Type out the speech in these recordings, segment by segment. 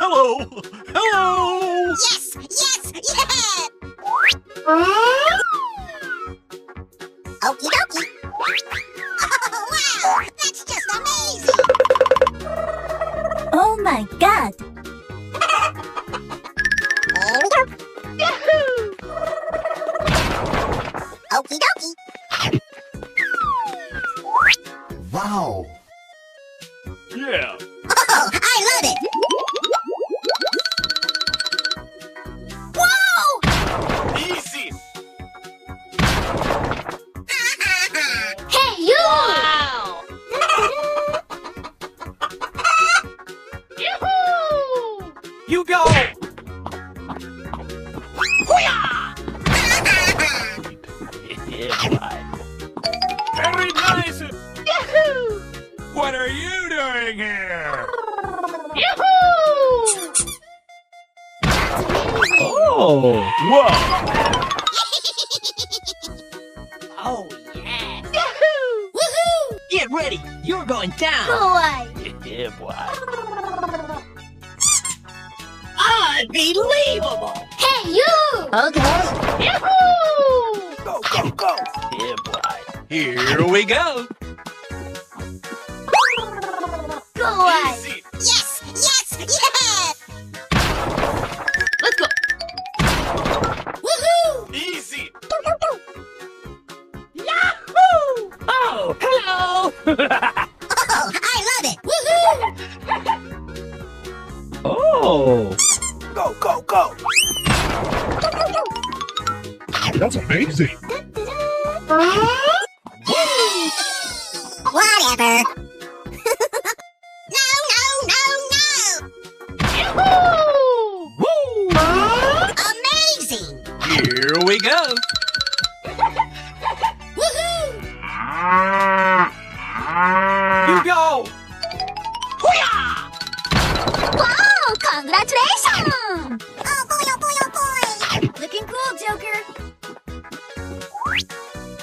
Hello! Hello! Yes! Yes! Yeah! Okie dokie! Oh, wow! That's just amazing! Oh my god! There we go! Yahoo! Okie dokie! Wow! Yeah! Oh, I love it! Whoa! Easy! Hey, you! Wow! Yoo-hoo! You go! Very nice! Yahoo! What are you doing here? Yahoo! Oh! Whoa! Oh, yeah. Yahoo! Woohoo! Get ready. You're going down. Boy! Yeah, boy. Unbelievable. Hey, you! Okay. Yahoo! Go, go, go! Yeah, boy. Here we go! Boy! Easy! Yes! Yes! Yeah! Let's go! Woohoo! Easy! Yahoo! Oh, hello. Oh, I love it! Woohoo! Oh! Go, go, go! That's amazing! Whatever. No, no, no, no! Yahoo! Woo! Amazing! Here we go! Woohoo! You go! Wow! Congratulations! Oh boy, oh boy, oh boy! Looking cool, Joker.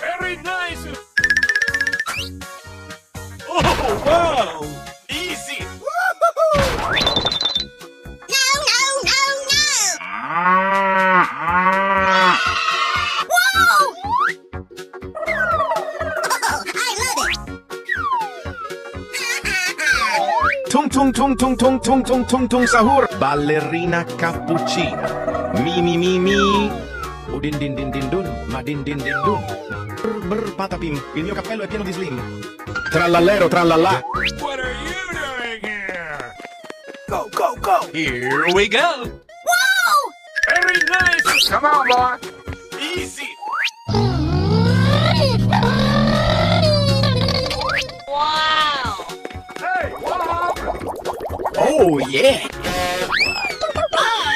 Very nice! Oh, wow! Easy! No, no, no, no! Whoa! Oh, I love it! Tung tung tung tung tung tung tung tung tung sahur. Ballerina cappuccina. Mi mi mi mi. Udin din din din dun. Ma din din din dun. Brr patapim. Il mio cappello è pieno di slim. Trallallero trallallà. What are you doing here? Go, go, go! Here we go! Whoa! Very nice! Come on, boy! Easy! Wow! Hey, what happened? Oh yeah.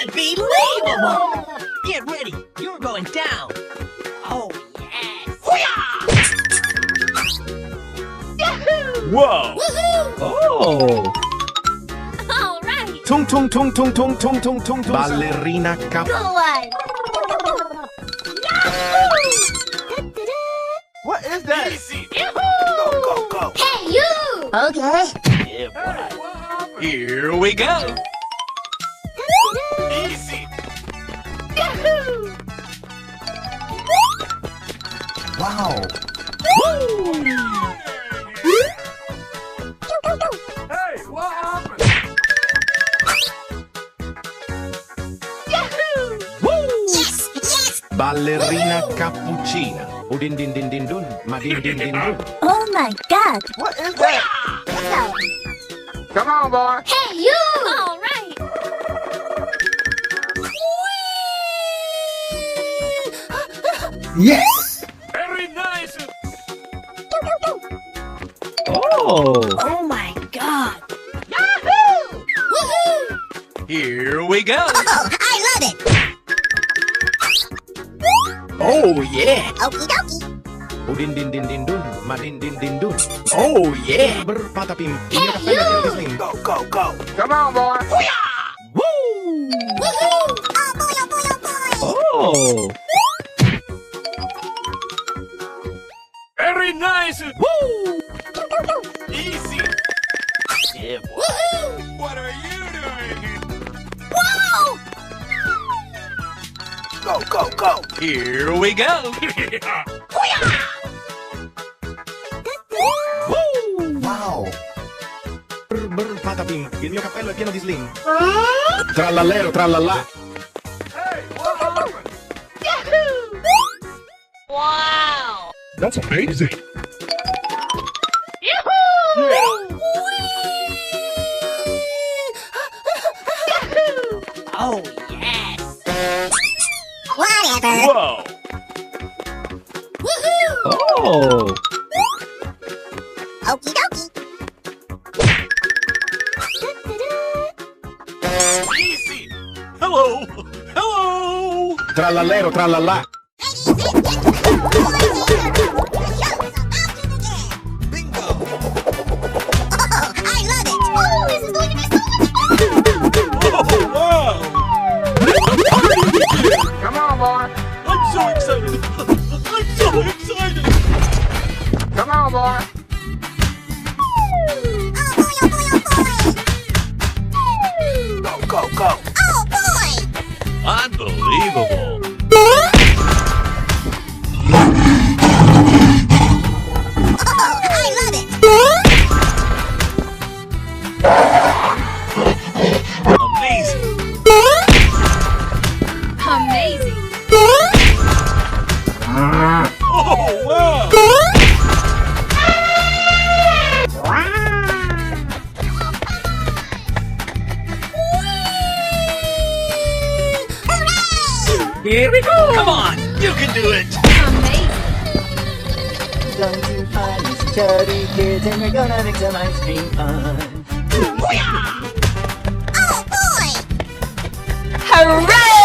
Unbelievable. Get ready. You're going down. Oh, yes. Yahoo! Whoa! Woohoo! Oh! All right! Tung tung tung tung tung tung tung tung. Ballerina cap. Go on! Yahoo! What is that? Easy! Yahoo! Go, go, go! Hey, you! Okay. Yeah, boy. Here we go! Easy! Yahoo! Wow. Hey, what happened? Yahoo! Yes! Yes! Ballerina cappuccina. Udin din din din dun. Ma din din din dun. Oh my god! What is that? Let's go! Come on, boy! Hey, you! All right! Yes. Very nice! Oh! Oh my god! Yahoo! Woohoo! Here we go! Oh, I love it! Oh yeah. Okie dokie! Udin din din din dun. Ma din din din dun. Oh yeah. Brr patapim. Il mio cappello è pieno di slim. Go, go, go! Come on, boy! Woo! Woohoo! Oh boy, oh boy, oh boy! Oh! Very nice! Woo! Easy! Yeah, boy. Woohoo! What are you doing? Go, go, go! Here we go! Wow! Brr, patapim, il mio cappello è pieno di sling. Trallallero, trallallà. Hey, what am I doing? Wow! That's amazing. Oh, yes! Whatever. Whoa! Woohoo! Oh! Okie dokie. Easy! Hello! Hello! Trallallero, trallallà. Bingo! Oh, I love it. Oh, this is going to be so much fun. Oh, wow! Come on, boy. I'm so excited! I'm so excited! Come on, boy. Oh boy, oh boy, oh boy. Go, go, go! Oh boy. Unbelievable! Oh, I love it. Amazing! Amazing! Oh, wow! Here we go! Come on! You can do it! Amazing! Going to find these chubby kids and we're gonna make some ice cream fun. Oh boy. Hooray!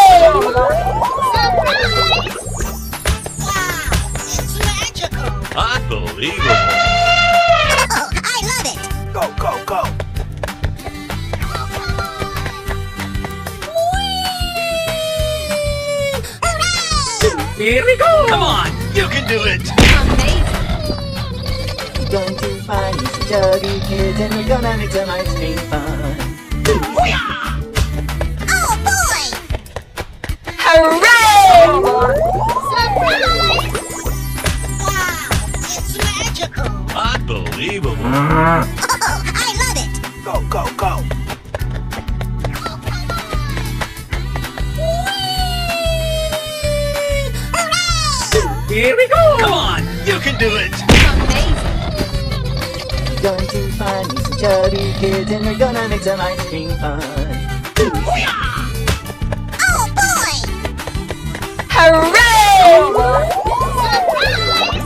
Surprise. Wow, it's magical. Unbelievable! Oh, I love it. Go, go, go! Here we go! Come on! You can do it! Amazing! Going to find these chubby kids and we're gonna make some ice cream fun. Oh boy. Hooray! Surprise. Wow, it's magical. Unbelievable! Oh, I love it. Go, go, go! Here we go! Come on! You can do it! Amazing! Going to find these chubby kids and we're gonna make some ice cream fun. Oh boy. Hooray! Surprise.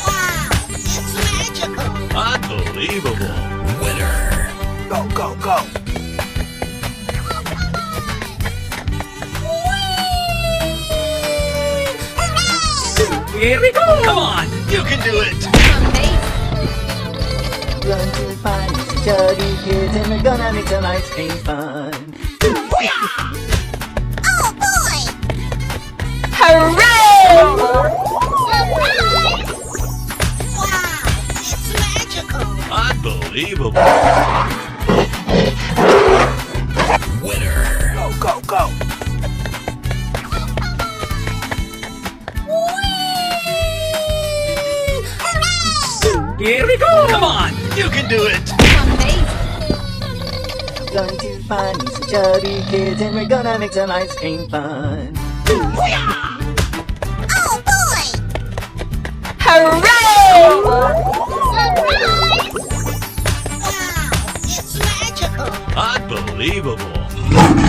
Wow, it's magical. Unbelievable! Winner! Go, go, go! Here we go! Come on! You can do it! Amazing! Going to find these chubby kids and we're gonna make some ice cream fun. Oh boy. Hooray! Surprise. Wow, it's magical. Unbelievable! Winner! Go, go, go! Here we go! Come on! You can do it! Amazing! Going to find these chubby kids and we're gonna make some ice cream fun. Oh boy. Hooray! Surprise. Wow, it's magical. Unbelievable!